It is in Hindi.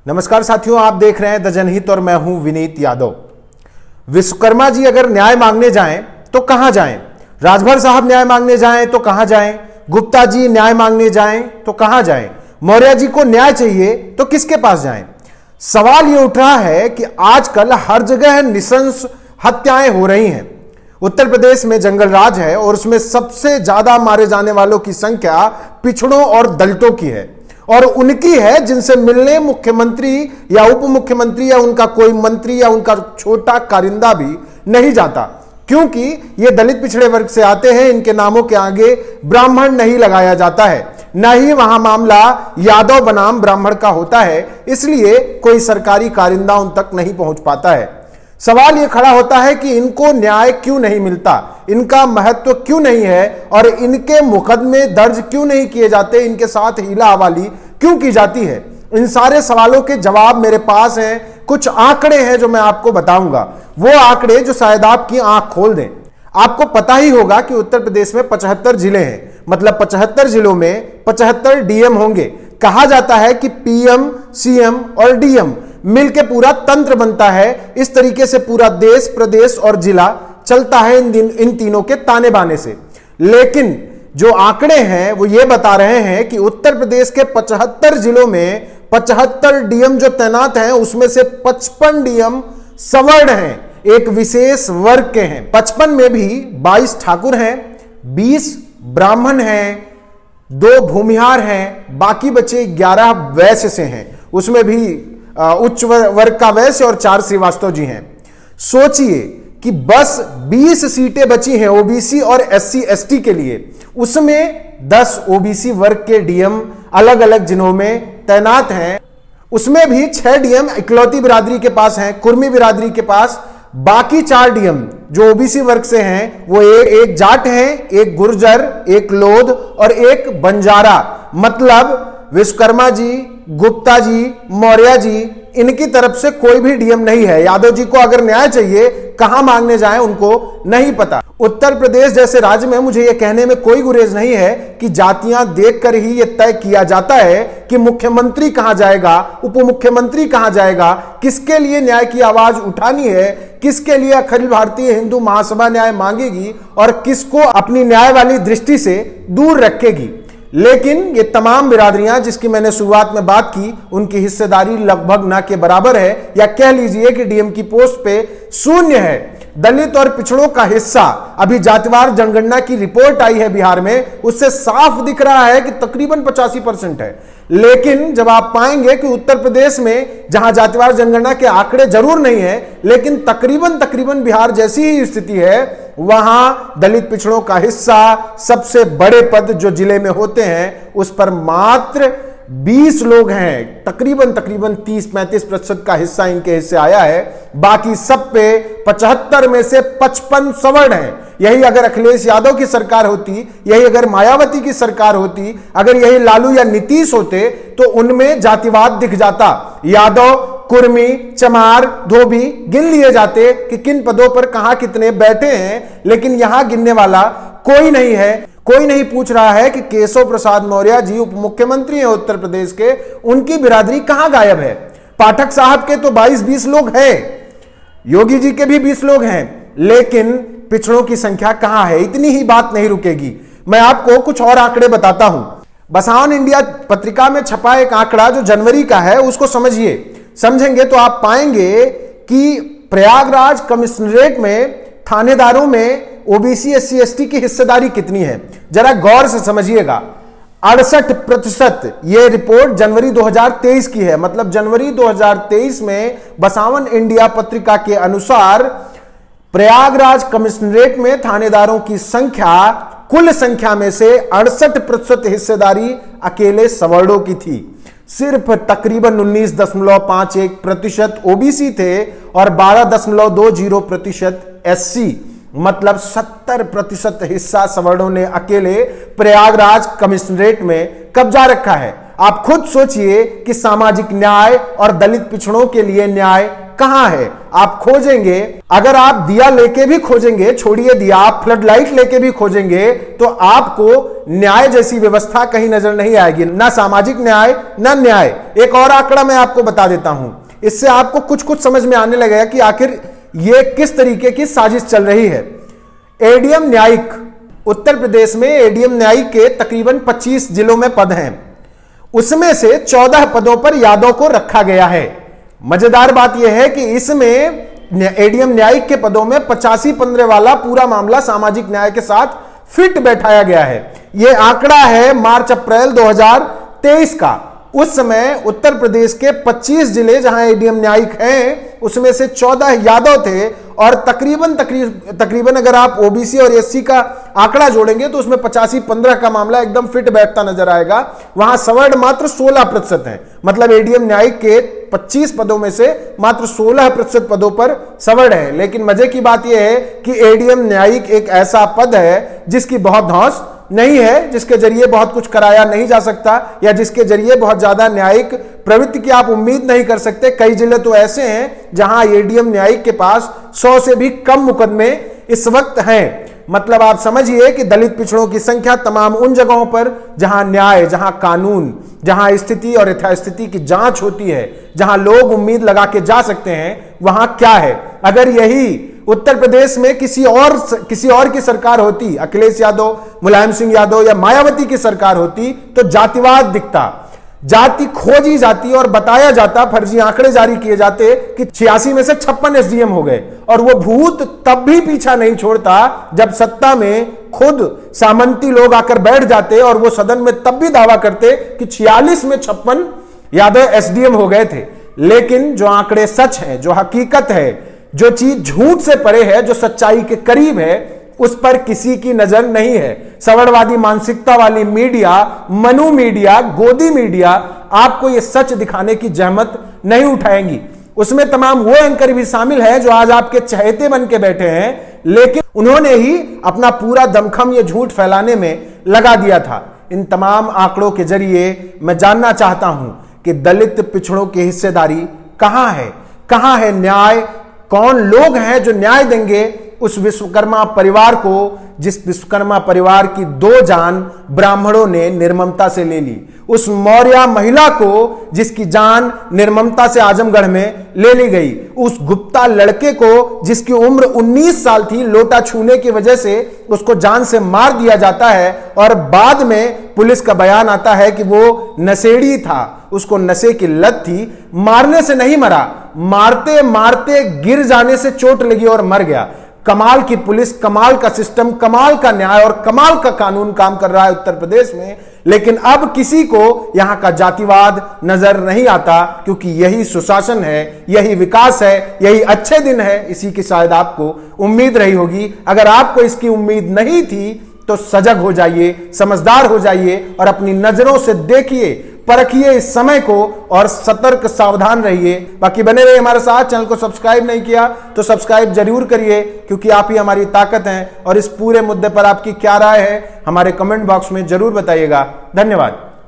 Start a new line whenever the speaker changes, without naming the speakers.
नमस्कार साथियों, आप देख रहे हैं द जनहित और मैं हूं विनीत यादव। विश्वकर्मा जी अगर न्याय मांगने जाएं तो कहां जाएं? राजभर साहब न्याय मांगने जाएं तो कहां जाएं? गुप्ता जी न्याय मांगने जाएं तो कहां जाएं? मौर्य जी को न्याय चाहिए तो किसके पास जाएं? सवाल यह उठ रहा है कि आजकल हर जगह नृशंस हत्याएं हो रही हैं। उत्तर प्रदेश में जंगल राज है और उसमें सबसे ज्यादा मारे जाने वालों की संख्या पिछड़ों और दलितों की है, और उनकी है जिनसे मिलने मुख्यमंत्री या उप मुख्यमंत्री या उनका कोई मंत्री या उनका छोटा कारिंदा भी नहीं जाता, क्योंकि ये दलित पिछड़े वर्ग से आते हैं। इनके नामों के आगे ब्राह्मण नहीं लगाया जाता है, न ही वहां मामला यादव बनाम ब्राह्मण का होता है, इसलिए कोई सरकारी कारिंदा उन तक नहीं पहुंच पाता है। सवाल यह खड़ा होता है कि इनको न्याय क्यों नहीं मिलता, इनका महत्व क्यों नहीं है, और इनके मुकदमे दर्ज क्यों नहीं किए जाते, इनके साथ हीला हवाली क्यों की जाती है। इन सारे सवालों के जवाब मेरे पास हैं। कुछ आंकड़े हैं जो मैं आपको बताऊंगा, वो आंकड़े जो शायद आपकी आंख खोल दें। आपको पता ही होगा कि उत्तर प्रदेश में 75 जिले हैं, मतलब 75 जिलों में 75 डीएम होंगे। कहा जाता है कि पीएम, सीएम और डीएम मिलके पूरा तंत्र बनता है। इस तरीके से पूरा देश, प्रदेश और जिला चलता है इन तीनों के ताने बाने से। लेकिन जो आंकड़े हैं वो ये बता रहे हैं कि उत्तर प्रदेश के 75 जिलों में 75 डीएम जो तैनात हैं, उसमें से 55 डीएम सवर्ण हैं, एक विशेष वर्ग के हैं। 55 में भी 22 ठाकुर हैं, 20 ब्राह्मण हैं, 2 भूमिहार हैं, बाकी बचे 11 वैश्य से हैं। उसमें भी उच्च वर्ग का वैश्य और 4 श्रीवास्तव जी हैं। सोचिए कि बस 20 सीटें बची हैं ओबीसी और एससी एसटी के लिए, उसमें 10 ओबीसी वर्ग के डीएम अलग अलग जिलों में तैनात हैं। उसमें भी 6 डीएम इकलौती बिरादरी के पास हैं, कुर्मी बिरादरी के पास। बाकी 4 डीएम जो ओबीसी वर्ग से हैं वो एक जाट हैं, एक गुर्जर, एक लोध और एक बंजारा। मतलब विश्वकर्मा जी, गुप्ता जी, मौर्य जी, इनकी तरफ से कोई भी डीएम नहीं है। यादव जी को अगर न्याय चाहिए कहां मांगने जाएं उनको नहीं पता। उत्तर प्रदेश जैसे राज्य में मुझे यह कहने में कोई गुरेज नहीं है कि जातियां देखकर ही यह तय किया जाता है कि मुख्यमंत्री कहां जाएगा, उप मुख्यमंत्री कहां जाएगा, किसके लिए न्याय की आवाज उठानी है, किसके लिए अखिल भारतीय हिंदू महासभा न्याय मांगेगी और किसको अपनी न्याय वाली दृष्टि से दूर रखेगी। लेकिन ये तमाम बिरादरियां जिसकी मैंने शुरुआत में बात की, उनकी हिस्सेदारी लगभग ना के बराबर है, या कह लीजिए कि डीएम की पोस्ट पे शून्य है। दलित और पिछड़ों का हिस्सा, अभी जातिवार जनगणना की रिपोर्ट आई है बिहार में, उससे साफ दिख रहा है कि तकरीबन 85% है। लेकिन जब आप पाएंगे कि उत्तर प्रदेश में जहां जातिवार जनगणना के आंकड़े जरूर नहीं है, लेकिन तकरीबन बिहार जैसी ही स्थिति है, वहां दलित पिछड़ों का हिस्सा, सबसे बड़े पद जो जिले में होते हैं उस पर मात्र 20 लोग हैं। तकरीबन 30-35% का हिस्सा इनके हिस्से आया है। बाकी सब पे 75 में से 55 सवर्ण हैं। यही अगर अखिलेश यादव की सरकार होती, यही अगर मायावती की सरकार होती, अगर यही लालू या नीतीश होते, तो उनमें जातिवाद दिख जाता। यादव, कुर्मी, चमार, धोबी गिन लिए जाते कि किन पदों पर कहां कितने बैठे हैं, लेकिन यहां गिनने वाला कोई नहीं है। कोई नहीं पूछ रहा है कि केशव प्रसाद मौर्य जी उप मुख्यमंत्री हैं उत्तर प्रदेश के, उनकी बिरादरी कहां गायब है। पाठक साहब के तो 22-20 लोग हैं, योगी जी के भी 20 लोग हैं, लेकिन पिछड़ों की संख्या कहां है? इतनी ही बात नहीं रुकेगी, मैं आपको कुछ और आंकड़े बताता हूं। बसावन इंडिया पत्रिका में छपा एक आंकड़ा जो जनवरी का है, उसको समझिए। समझेंगे तो आप पाएंगे कि प्रयागराज कमिश्नरेट में थानेदारों में ओबीसी, एससी, एसटी की हिस्सेदारी कितनी है, जरा गौर से समझिएगा। 68%। यह रिपोर्ट जनवरी 2023 की है, मतलब जनवरी 2023 में बसावन इंडिया पत्रिका के अनुसार प्रयागराज कमिश्नरेट में थानेदारों की संख्या, कुल संख्या में से 68% हिस्सेदारी अकेले सवर्णों की थी। सिर्फ तकरीबन 19.51% ओबीसी थे और 12.20% एससी, मतलब 70% हिस्सा सवर्णों ने अकेले प्रयागराज कमिश्नरेट में कब्जा रखा है। आप खुद सोचिए कि सामाजिक न्याय और दलित पिछड़ों के लिए न्याय कहां है। आप खोजेंगे, अगर आप दिया लेके भी खोजेंगे, छोड़िए दिया, आप फ्लड लाइट लेके भी खोजेंगे तो आपको न्याय जैसी व्यवस्था कहीं नजर नहीं आएगी, ना सामाजिक न्याय ना न्याय। एक और आंकड़ा मैं आपको बता देता हूं, इससे आपको कुछ कुछ समझ में आने लगेगा कि आखिर ये किस तरीके की साजिश चल रही है। एडीएम न्यायिक, उत्तर प्रदेश में एडीएम न्यायिक के तकरीबन 25 जिलों में पद हैं, उसमें से 14 पदों पर यादव को रखा गया है। मजेदार बात यह है कि इसमें एडीएम न्यायिक के पदों में 85-15 वाला पूरा मामला सामाजिक न्याय के साथ फिट बैठाया गया है। यह आंकड़ा है मार्च-अप्रैल 2023 का। उस समय उत्तर प्रदेश के 25 जिले जहां एडीएम न्यायिक हैं, उसमें से 14 यादव थे और तकरीबन अगर आप ओबीसी और एससी का आंकड़ा जोड़ेंगे तो उसमें 85-15 का मामला एकदम फिट बैठता नजर आएगा। वहां सवर्ण मात्र 16% है, मतलब एडीएम न्यायिक के 25 पदों में से मात्र 16% पदों पर सवर्ण है। लेकिन मजे की बात यह है कि एडीएम न्यायिक एक ऐसा पद है जिसकी बहुत धौंस नहीं है, जिसके जरिए बहुत कुछ कराया नहीं जा सकता या जिसके जरिए बहुत ज्यादा न्यायिक प्रवृत्ति की आप उम्मीद नहीं कर सकते। कई जिले तो ऐसे हैं जहां एडीएम न्यायिक के पास 100 से भी कम मुकदमे इस वक्त हैं। मतलब आप समझिए कि दलित पिछड़ों की संख्या तमाम उन जगहों पर जहां न्याय, जहां कानून, जहां स्थिति और यथास्थिति की जांच होती है, जहां लोग उम्मीद लगा के जा सकते हैं, वहां क्या है। अगर यही उत्तर प्रदेश में किसी और की सरकार होती, अखिलेश यादव, मुलायम सिंह यादव या मायावती की सरकार होती, तो जातिवाद दिखता, जाति खोजी जाती और बताया जाता, फर्जी आंकड़े जारी किए जाते कि 86 में से 56 एसडीएम हो गए। और वो भूत तब भी पीछा नहीं छोड़ता जब सत्ता में खुद सामंती लोग आकर बैठ जाते और वो सदन में तब भी दावा करते कि 46 में 56 यादव एसडीएम हो गए थे। लेकिन जो आंकड़े सच है, जो हकीकत है, जो चीज झूठ से परे है, जो सच्चाई के करीब है, उस पर किसी की नजर नहीं है। सवरणवादी मानसिकता वाली मीडिया, मनु मीडिया, गोदी मीडिया आपको यह सच दिखाने की जहमत नहीं उठाएंगी। उसमें तमाम वो एंकर भी शामिल है जो आज आपके चहेते बन के बैठे हैं, लेकिन उन्होंने ही अपना पूरा दमखम ये झूठ फैलाने में लगा दिया था। इन तमाम आंकड़ों के जरिए मैं जानना चाहता हूं कि दलित पिछड़ों की हिस्सेदारी कहां है, कहां है न्याय, कौन लोग हैं जो न्याय देंगे उस विश्वकर्मा परिवार को, जिस विश्वकर्मा परिवार की 2 जान ब्राह्मणों ने निर्ममता से ले ली, उस मौर्य महिला को जिसकी जान निर्ममता से आजमगढ़ में ले ली गई, उस गुप्ता लड़के को जिसकी उम्र 19 साल थी, लोटा छूने की वजह से उसको जान से मार दिया जाता है और बाद में पुलिस का बयान आता है कि वो नशेड़ी था, उसको नशे की लत थी। मारने से नहीं मरा, मारते मारते गिर जाने से चोट लगी और मर गया। कमाल की पुलिस, कमाल का सिस्टम, कमाल का न्याय और कमाल का कानून काम कर रहा है उत्तर प्रदेश में। लेकिन अब किसी को यहां का जातिवाद नजर नहीं आता, क्योंकि यही सुशासन है, यही विकास है, यही अच्छे दिन है। इसी की शायद आपको उम्मीद रही होगी। अगर आपको इसकी उम्मीद नहीं थी तो सजग हो जाइए, समझदार हो जाइए और अपनी नजरों से देखिए, परखिए इस समय को और सतर्क सावधान रहिए। बाकी बने रहिए हमारे साथ। चैनल को सब्सक्राइब नहीं किया तो सब्सक्राइब जरूर करिए, क्योंकि आप ही हमारी ताकत हैं। और इस पूरे मुद्दे पर आपकी क्या राय है हमारे कमेंट बॉक्स में जरूर बताइएगा। धन्यवाद।